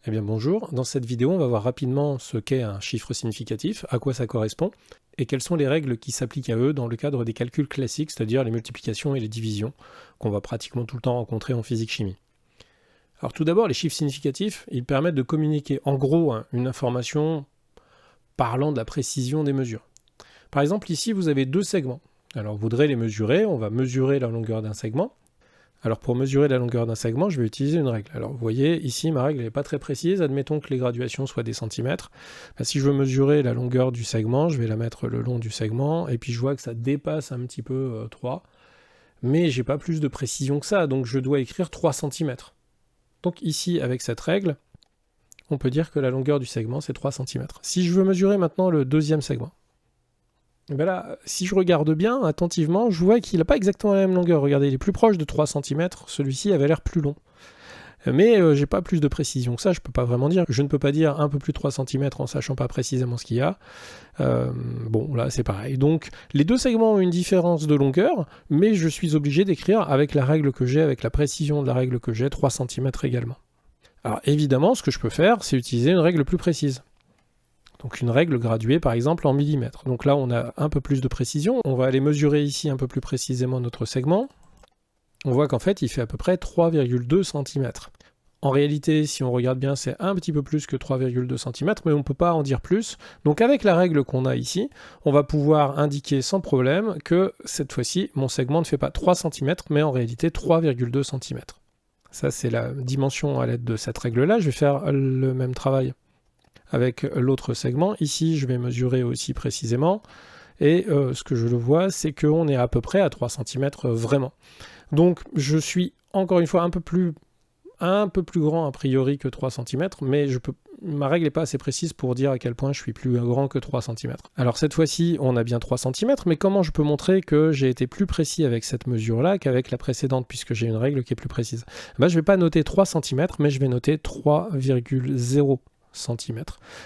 Eh bien bonjour, dans cette vidéo on va voir rapidement ce qu'est un chiffre significatif, à quoi ça correspond, et quelles sont les règles qui s'appliquent à eux dans le cadre des calculs classiques, c'est-à-dire les multiplications et les divisions, qu'on va pratiquement tout le temps rencontrer en physique-chimie. Alors tout d'abord, les chiffres significatifs, ils permettent de communiquer en gros une information parlant de la précision des mesures. Par exemple ici vous avez deux segments, alors vous voudrez les mesurer, on va mesurer la longueur d'un segment. Alors pour mesurer la longueur d'un segment, je vais utiliser une règle. Alors vous voyez, ici ma règle n'est pas très précise, admettons que les graduations soient des centimètres. Si je veux mesurer la longueur du segment, je vais la mettre le long du segment, et puis je vois que ça dépasse un petit peu 3, mais j'ai pas plus de précision que ça, donc je dois écrire 3 cm. Donc ici, avec cette règle, on peut dire que la longueur du segment c'est 3 cm. Si je veux mesurer maintenant le deuxième segment, ben là, si je regarde bien, attentivement, je vois qu'il n'a pas exactement la même longueur. Regardez, il est plus proche de 3 cm, celui-ci avait l'air plus long. Mais j'ai pas plus de précision que ça, je peux pas vraiment dire. Je ne peux pas dire un peu plus de 3 cm en sachant pas précisément ce qu'il y a. Bon, là c'est pareil. Donc, les deux segments ont une différence de longueur, mais je suis obligé d'écrire avec la règle que j'ai, avec la précision de la règle que j'ai, 3 cm également. Alors évidemment, ce que je peux faire, c'est utiliser une règle plus précise. Donc une règle graduée par exemple en millimètres. Donc là on a un peu plus de précision, on va aller mesurer ici un peu plus précisément notre segment. On voit qu'en fait il fait à peu près 3,2 cm. En réalité si on regarde bien c'est un petit peu plus que 3,2 cm mais on ne peut pas en dire plus. Donc avec la règle qu'on a ici, on va pouvoir indiquer sans problème que cette fois-ci mon segment ne fait pas 3 cm mais en réalité 3,2 cm. Ça c'est la dimension à l'aide de cette règle là, je vais faire le même travail avec l'autre segment. Ici, je vais mesurer aussi précisément, et ce que je le vois, c'est qu'on est à peu près à 3 cm vraiment. Donc, je suis encore une fois un peu plus grand a priori que 3 cm, mais ma règle n'est pas assez précise pour dire à quel point je suis plus grand que 3 cm. Alors cette fois-ci, on a bien 3 cm, mais comment je peux montrer que j'ai été plus précis avec cette mesure-là qu'avec la précédente, puisque j'ai une règle qui est plus précise? Je ne vais pas noter 3 cm, mais je vais noter 3,0 cm.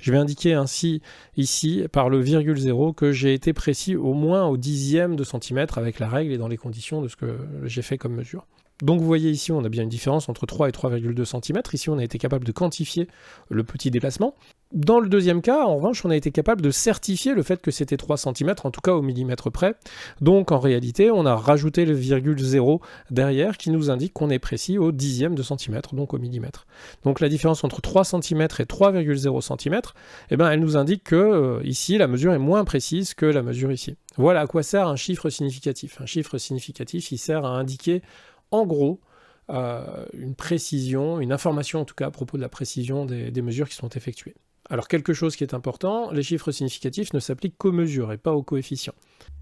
Je vais indiquer ainsi ici par le virgule 0 que j'ai été précis au moins au dixième de centimètre avec la règle et dans les conditions de ce que j'ai fait comme mesure. Donc vous voyez ici on a bien une différence entre 3 et 3,2 cm. Ici on a été capable de quantifier le petit déplacement. Dans le deuxième cas, en revanche, on a été capable de certifier le fait que c'était 3 cm, en tout cas au millimètre près. Donc en réalité, on a rajouté le virgule 0 derrière qui nous indique qu'on est précis au dixième de centimètre, donc au millimètre. Donc la différence entre 3 cm et 3,0 cm, elle nous indique que ici, la mesure est moins précise que la mesure ici. Voilà à quoi sert un chiffre significatif. Un chiffre significatif, il sert à indiquer en gros une précision, une information en tout cas à propos de la précision des mesures qui sont effectuées. Alors quelque chose qui est important, les chiffres significatifs ne s'appliquent qu'aux mesures et pas aux coefficients.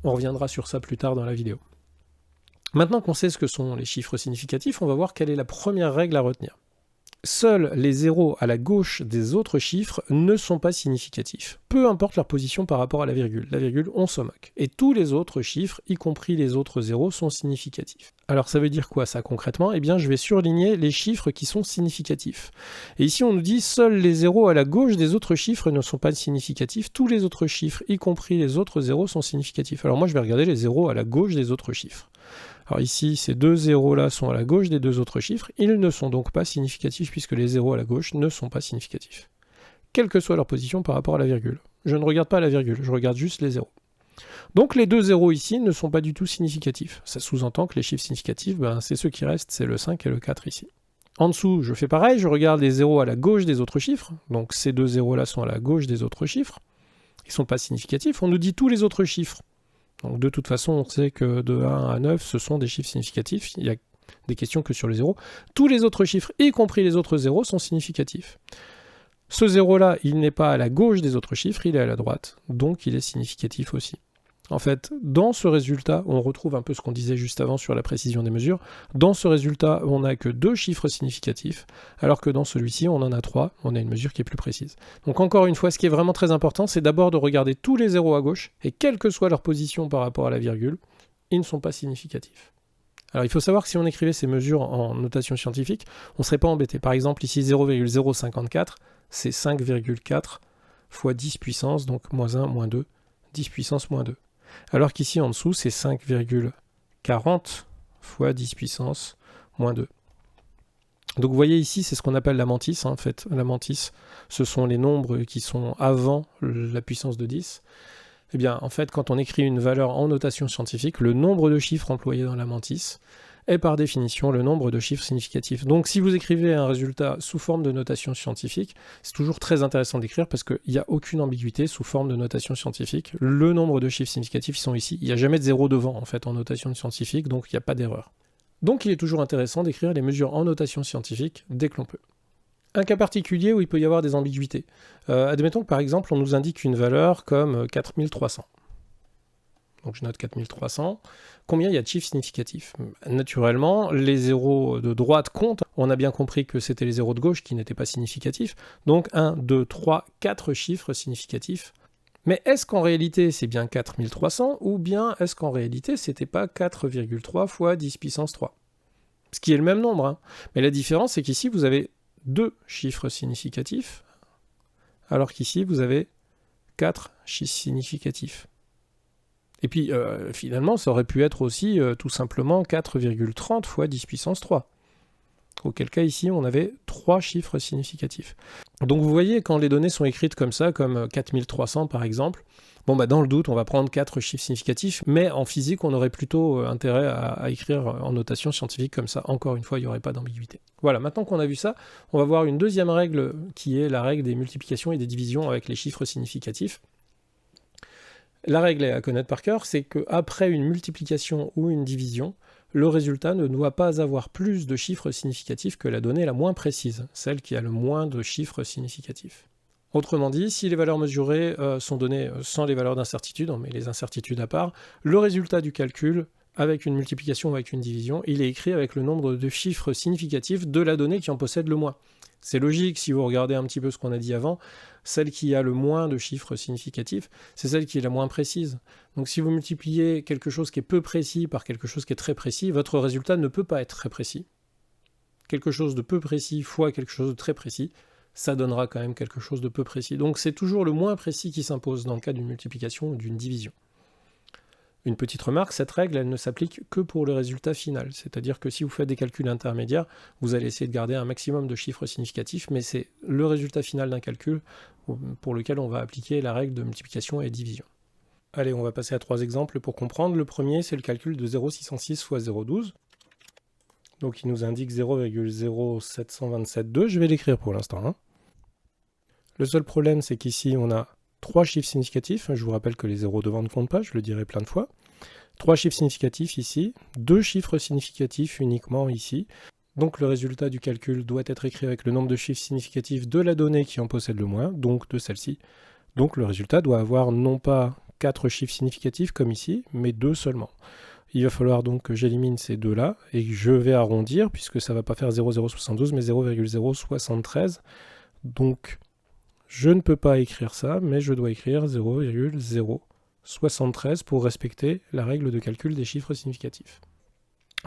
On reviendra sur ça plus tard dans la vidéo. Maintenant qu'on sait ce que sont les chiffres significatifs, on va voir quelle est la première règle à retenir. Seuls les zéros à la gauche des autres chiffres ne sont pas significatifs, peu importe leur position par rapport à la virgule. La virgule, on s'en moque. Et tous les autres chiffres, y compris les autres zéros, sont significatifs. Alors ça veut dire quoi ça concrètement? Eh bien je vais surligner les chiffres qui sont significatifs. Et ici on nous dit seuls les zéros à la gauche des autres chiffres ne sont pas significatifs, tous les autres chiffres, y compris les autres zéros, sont significatifs. Alors moi je vais regarder les zéros à la gauche des autres chiffres. Alors ici, ces deux zéros-là sont à la gauche des deux autres chiffres, ils ne sont donc pas significatifs puisque les zéros à la gauche ne sont pas significatifs. Quelle que soit leur position par rapport à la virgule. Je ne regarde pas la virgule, je regarde juste les zéros. Donc les deux zéros ici ne sont pas du tout significatifs. Ça sous-entend que les chiffres significatifs, c'est ceux qui restent, c'est le 5 et le 4 ici. En dessous, je fais pareil, je regarde les zéros à la gauche des autres chiffres, donc ces deux zéros-là sont à la gauche des autres chiffres, ils ne sont pas significatifs, on nous dit tous les autres chiffres. Donc de toute façon, on sait que de 1 à 9, ce sont des chiffres significatifs, il y a des questions que sur les zéros. Tous les autres chiffres, y compris les autres zéros, sont significatifs. Ce zéro-là, il n'est pas à la gauche des autres chiffres, il est à la droite, donc il est significatif aussi. En fait, dans ce résultat, on retrouve un peu ce qu'on disait juste avant sur la précision des mesures. Dans ce résultat, on n'a que 2 chiffres significatifs, alors que dans celui-ci, on en a 3, on a une mesure qui est plus précise. Donc encore une fois, ce qui est vraiment très important, c'est d'abord de regarder tous les zéros à gauche, et quelle que soit leur position par rapport à la virgule, ils ne sont pas significatifs. Alors il faut savoir que si on écrivait ces mesures en notation scientifique, on ne serait pas embêté. Par exemple, ici 0,054, c'est 5,4 fois 10 puissance, donc moins 1, moins 2, 10 puissance moins 2. Alors qu'ici en dessous c'est 5,40 fois 10 puissance moins 2. Donc vous voyez ici, c'est ce qu'on appelle la mantis, hein, en fait. La mantis, ce sont les nombres qui sont avant la puissance de 10. Eh bien, en fait, quand on écrit une valeur en notation scientifique, le nombre de chiffres employés dans la mantis est par définition le nombre de chiffres significatifs. Donc si vous écrivez un résultat sous forme de notation scientifique, c'est toujours très intéressant d'écrire parce qu'il n'y a aucune ambiguïté sous forme de notation scientifique. Le nombre de chiffres significatifs sont ici. Il n'y a jamais de zéro devant en fait en notation scientifique, donc il n'y a pas d'erreur. Donc il est toujours intéressant d'écrire les mesures en notation scientifique dès que l'on peut. Un cas particulier où il peut y avoir des ambiguïtés. Admettons que par exemple on nous indique une valeur comme 4300. Donc je note 4300. Combien il y a de chiffres significatifs? Naturellement, les zéros de droite comptent. On a bien compris que c'était les zéros de gauche qui n'étaient pas significatifs. Donc 1, 2, 3, 4 chiffres significatifs. Mais est-ce qu'en réalité c'est bien 4300 ou bien est-ce qu'en réalité c'était pas 4,3 fois 10 puissance 3? Ce qui est le même nombre. Hein. Mais la différence c'est qu'ici vous avez 2 chiffres significatifs alors qu'ici vous avez 4 chiffres significatifs. Et puis, finalement, ça aurait pu être aussi tout simplement 4,30 fois 10 puissance 3. Auquel cas, ici, on avait 3 chiffres significatifs. Donc, vous voyez, quand les données sont écrites comme ça, comme 4300 par exemple, bon, bah, dans le doute, on va prendre 4 chiffres significatifs, mais en physique, on aurait plutôt intérêt à écrire en notation scientifique comme ça. Encore une fois, il n'y aurait pas d'ambiguïté. Voilà, maintenant qu'on a vu ça, on va voir une deuxième règle qui est la règle des multiplications et des divisions avec les chiffres significatifs. La règle à connaître par cœur, c'est qu'après une multiplication ou une division, le résultat ne doit pas avoir plus de chiffres significatifs que la donnée la moins précise, celle qui a le moins de chiffres significatifs. Autrement dit, si les valeurs mesurées sont données sans les valeurs d'incertitude, on met les incertitudes à part, le résultat du calcul, avec une multiplication ou avec une division, il est écrit avec le nombre de chiffres significatifs de la donnée qui en possède le moins. C'est logique, si vous regardez un petit peu ce qu'on a dit avant, celle qui a le moins de chiffres significatifs, c'est celle qui est la moins précise. Donc si vous multipliez quelque chose qui est peu précis par quelque chose qui est très précis, votre résultat ne peut pas être très précis. Quelque chose de peu précis fois quelque chose de très précis, ça donnera quand même quelque chose de peu précis. Donc c'est toujours le moins précis qui s'impose dans le cas d'une multiplication ou d'une division. Une petite remarque, cette règle, elle ne s'applique que pour le résultat final. C'est-à-dire que si vous faites des calculs intermédiaires, vous allez essayer de garder un maximum de chiffres significatifs, mais c'est le résultat final d'un calcul pour lequel on va appliquer la règle de multiplication et division. Allez, on va passer à 3 exemples pour comprendre. Le premier, c'est le calcul de 0,606 fois 0,12. Donc il nous indique 0,072. Je vais l'écrire pour l'instant. Hein. Le seul problème, c'est qu'ici, on a 3 chiffres significatifs, je vous rappelle que les zéros devant ne comptent pas, je le dirai plein de fois. 3 chiffres significatifs ici, 2 chiffres significatifs uniquement ici. Donc le résultat du calcul doit être écrit avec le nombre de chiffres significatifs de la donnée qui en possède le moins, donc de celle-ci. Donc le résultat doit avoir non pas 4 chiffres significatifs comme ici, mais 2 seulement. Il va falloir donc que j'élimine ces deux-là, et que je vais arrondir, puisque ça ne va pas faire 0,072, mais 0,073. Donc je ne peux pas écrire ça, mais je dois écrire 0,073 pour respecter la règle de calcul des chiffres significatifs.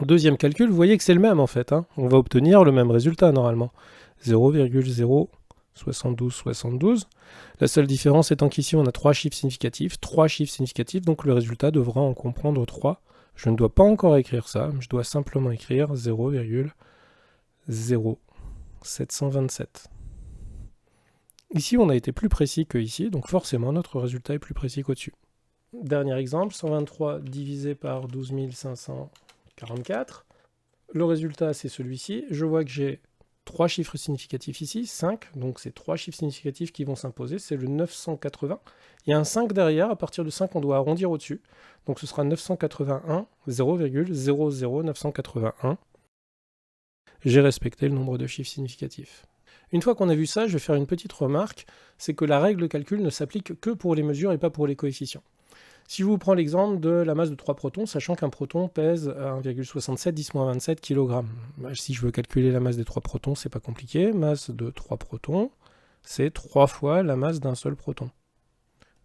Deuxième calcul, vous voyez que c'est le même en fait. Hein. On va obtenir le même résultat normalement. 0,07272. La seule différence étant qu'ici on a 3 chiffres significatifs, donc le résultat devra en comprendre 3. Je ne dois pas encore écrire ça, je dois simplement écrire 0,0727. Ici, on a été plus précis que ici, donc forcément, notre résultat est plus précis qu'au-dessus. Dernier exemple, 123 divisé par 12 544. Le résultat, c'est celui-ci. Je vois que j'ai 3 chiffres significatifs ici, 5, donc c'est 3 chiffres significatifs qui vont s'imposer, c'est le 980. Il y a un 5 derrière, à partir de 5, on doit arrondir au-dessus. Donc ce sera 981, 0,00981. J'ai respecté le nombre de chiffres significatifs. Une fois qu'on a vu ça, je vais faire une petite remarque, c'est que la règle de calcul ne s'applique que pour les mesures et pas pour les coefficients. Si je vous prends l'exemple de la masse de 3 protons, sachant qu'un proton pèse 1,67 10-27 kg. Si je veux calculer la masse des 3 protons, c'est pas compliqué. Masse de 3 protons, c'est 3 fois la masse d'un seul proton.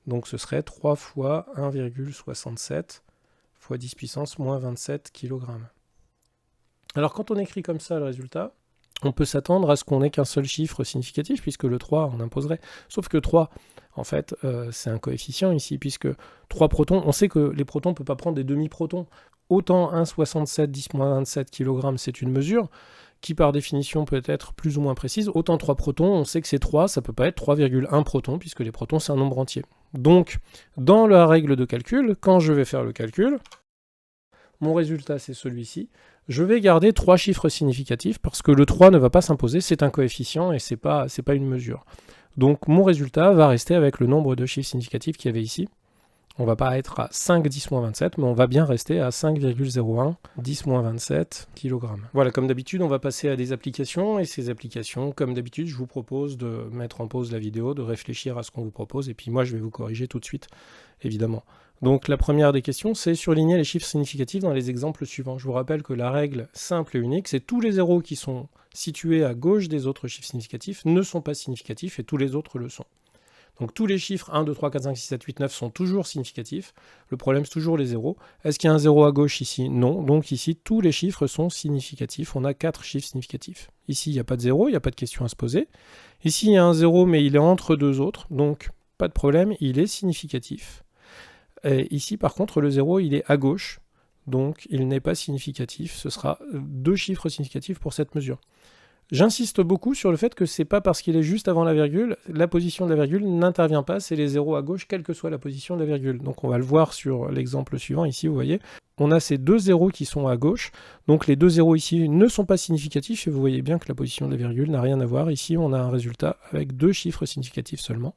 Donc ce serait 3 fois 1,67 fois 10 puissance moins 27 kg. Alors quand on écrit comme ça le résultat, on peut s'attendre à ce qu'on n'ait qu'un seul chiffre significatif, puisque le 3 en imposerait. Sauf que 3, en fait, c'est un coefficient ici, puisque 3 protons, on sait que les protons ne peuvent pas prendre des demi-protons. Autant 1,67 10-27 kg, c'est une mesure, qui par définition peut être plus ou moins précise. Autant 3 protons, on sait que c'est 3, ça peut pas être 3,1 protons, puisque les protons c'est un nombre entier. Donc, dans la règle de calcul, quand je vais faire le calcul, mon résultat c'est celui-ci, je vais garder 3 chiffres significatifs, parce que le 3 ne va pas s'imposer, c'est un coefficient et c'est pas une mesure. Donc mon résultat va rester avec le nombre de chiffres significatifs qu'il y avait ici. On va pas être à 5 10-27, mais on va bien rester à 5,01 10-27 kg. Voilà, comme d'habitude, on va passer à des applications, et ces applications, comme d'habitude, je vous propose de mettre en pause la vidéo, de réfléchir à ce qu'on vous propose, et puis moi, je vais vous corriger tout de suite, évidemment. Donc la première des questions, c'est surligner les chiffres significatifs dans les exemples suivants. Je vous rappelle que la règle simple et unique, c'est tous les zéros qui sont situés à gauche des autres chiffres significatifs ne sont pas significatifs, et tous les autres le sont. Donc tous les chiffres 1, 2, 3, 4, 5, 6, 7, 8, 9 sont toujours significatifs. Le problème, c'est toujours les zéros. Est-ce qu'il y a un zéro à gauche ici? Non. Donc ici, tous les chiffres sont significatifs. On a 4 chiffres significatifs. Ici, il n'y a pas de zéro, il n'y a pas de question à se poser. Ici, il y a un zéro, mais il est entre deux autres. Donc, pas de problème, il est significatif. Et ici, par contre, le zéro, il est à gauche. Donc, il n'est pas significatif. Ce sera 2 chiffres significatifs pour cette mesure. J'insiste beaucoup sur le fait que c'est pas parce qu'il est juste avant la virgule, la position de la virgule n'intervient pas, c'est les zéros à gauche, quelle que soit la position de la virgule. Donc on va le voir sur l'exemple suivant, ici vous voyez, on a ces 2 zéros qui sont à gauche, donc les 2 zéros ici ne sont pas significatifs, et vous voyez bien que la position de la virgule n'a rien à voir. Ici on a un résultat avec 2 chiffres significatifs seulement.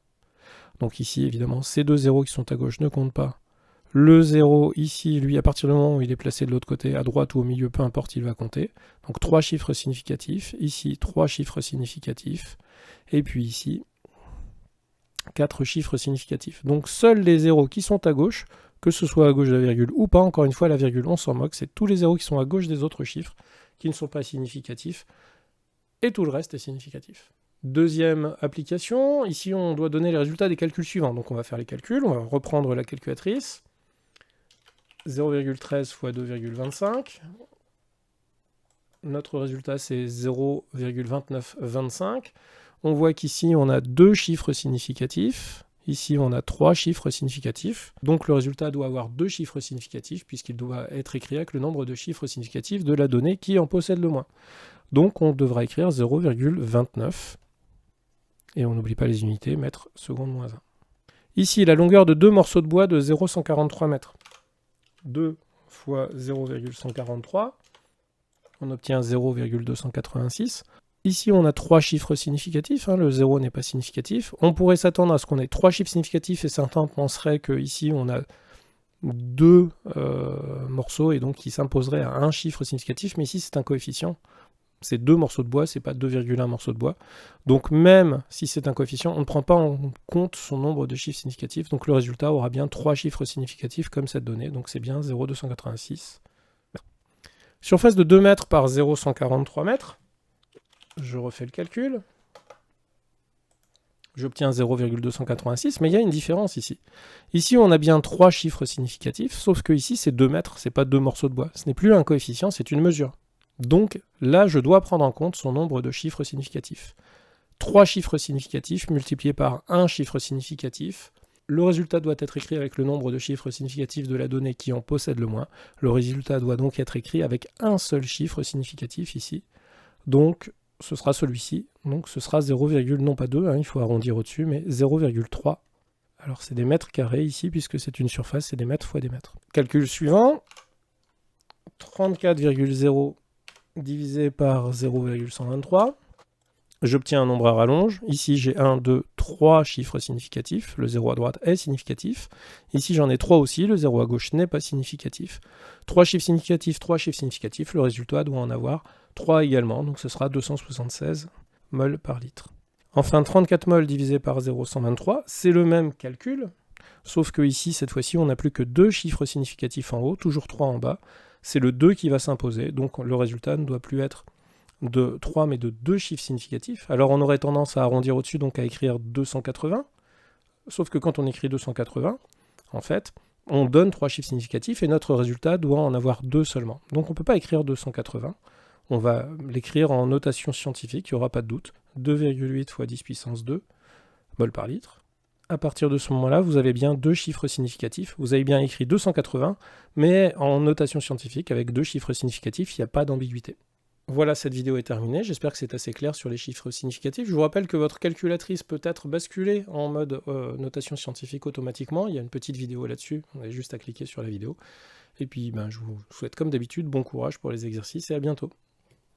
Donc ici évidemment ces 2 zéros qui sont à gauche ne comptent pas. Le 0 ici, lui, à partir du moment où il est placé de l'autre côté, à droite ou au milieu, peu importe, il va compter. Donc 3 chiffres significatifs, ici 3 chiffres significatifs, et puis ici 4 chiffres significatifs. Donc seuls les zéros qui sont à gauche, que ce soit à gauche de la virgule ou pas, encore une fois la virgule on s'en moque, c'est tous les zéros qui sont à gauche des autres chiffres qui ne sont pas significatifs, et tout le reste est significatif. Deuxième application, ici on doit donner les résultats des calculs suivants. Donc on va faire les calculs, on va reprendre la calculatrice. 0,13 fois 2,25. Notre résultat, c'est 0,2925. On voit qu'ici, on a 2 chiffres significatifs. Ici, on a 3 chiffres significatifs. Donc, le résultat doit avoir 2 chiffres significatifs, puisqu'il doit être écrit avec le nombre de chiffres significatifs de la donnée qui en possède le moins. Donc, on devra écrire 0,29. Et on n'oublie pas les unités, mètres secondes moins 1. Ici, la longueur de 2 morceaux de bois de 0,143 mètres. 2 fois 0,143, on obtient 0,286. Ici, on a 3 chiffres significatifs, le 0 n'est pas significatif. On pourrait s'attendre à ce qu'on ait 3 chiffres significatifs, et certains penseraient qu'ici, on a 2 morceaux, et donc il s'imposerait à un chiffre significatif, mais ici, c'est un coefficient. C'est 2 morceaux de bois, c'est pas 2,1 morceaux de bois. Donc même si c'est un coefficient, on ne prend pas en compte son nombre de chiffres significatifs. Donc le résultat aura bien 3 chiffres significatifs comme cette donnée. Donc c'est bien 0,286. Surface de 2 mètres par 0,143 mètres. Je refais le calcul. J'obtiens 0,286, mais il y a une différence ici. Ici, on a bien 3 chiffres significatifs, sauf que ici, c'est 2 mètres, c'est pas 2 morceaux de bois. Ce n'est plus un coefficient, c'est une mesure. Donc là, je dois prendre en compte son nombre de chiffres significatifs. 3 chiffres significatifs multipliés par un chiffre significatif. Le résultat doit être écrit avec le nombre de chiffres significatifs de la donnée qui en possède le moins. Le résultat doit donc être écrit avec un seul chiffre significatif ici. Donc ce sera celui-ci. Donc ce sera 0, non pas 2, il faut arrondir au-dessus, mais 0,3. Alors c'est des mètres carrés ici, puisque c'est une surface, c'est des mètres fois des mètres. Calcul suivant. 34,0 divisé par 0,123, j'obtiens un nombre à rallonge. Ici, j'ai 1, 2, 3 chiffres significatifs. Le 0 à droite est significatif. Ici, j'en ai 3 aussi. Le 0 à gauche n'est pas significatif. 3 chiffres significatifs, 3 chiffres significatifs. Le résultat doit en avoir 3 également. Donc, ce sera 276 mol par litre. Enfin, 34 mol divisé par 0,123, c'est le même calcul. Sauf que ici, cette fois-ci, on n'a plus que 2 chiffres significatifs en haut, toujours 3 en bas. C'est le 2 qui va s'imposer, donc le résultat ne doit plus être de 3 mais de 2 chiffres significatifs. Alors on aurait tendance à arrondir au-dessus, donc à écrire 280, sauf que quand on écrit 280, en fait, on donne 3 chiffres significatifs et notre résultat doit en avoir 2 seulement. Donc on ne peut pas écrire 280, on va l'écrire en notation scientifique, il n'y aura pas de doute, 2,8 fois 10 puissance 2 mol par litre. À partir de ce moment-là, vous avez bien 2 chiffres significatifs. Vous avez bien écrit 280, mais en notation scientifique, avec 2 chiffres significatifs, il n'y a pas d'ambiguïté. Voilà, cette vidéo est terminée. J'espère que c'est assez clair sur les chiffres significatifs. Je vous rappelle que votre calculatrice peut être basculée en mode notation scientifique automatiquement. Il y a une petite vidéo là-dessus. On a juste à cliquer sur la vidéo. Et puis, je vous souhaite comme d'habitude bon courage pour les exercices et à bientôt.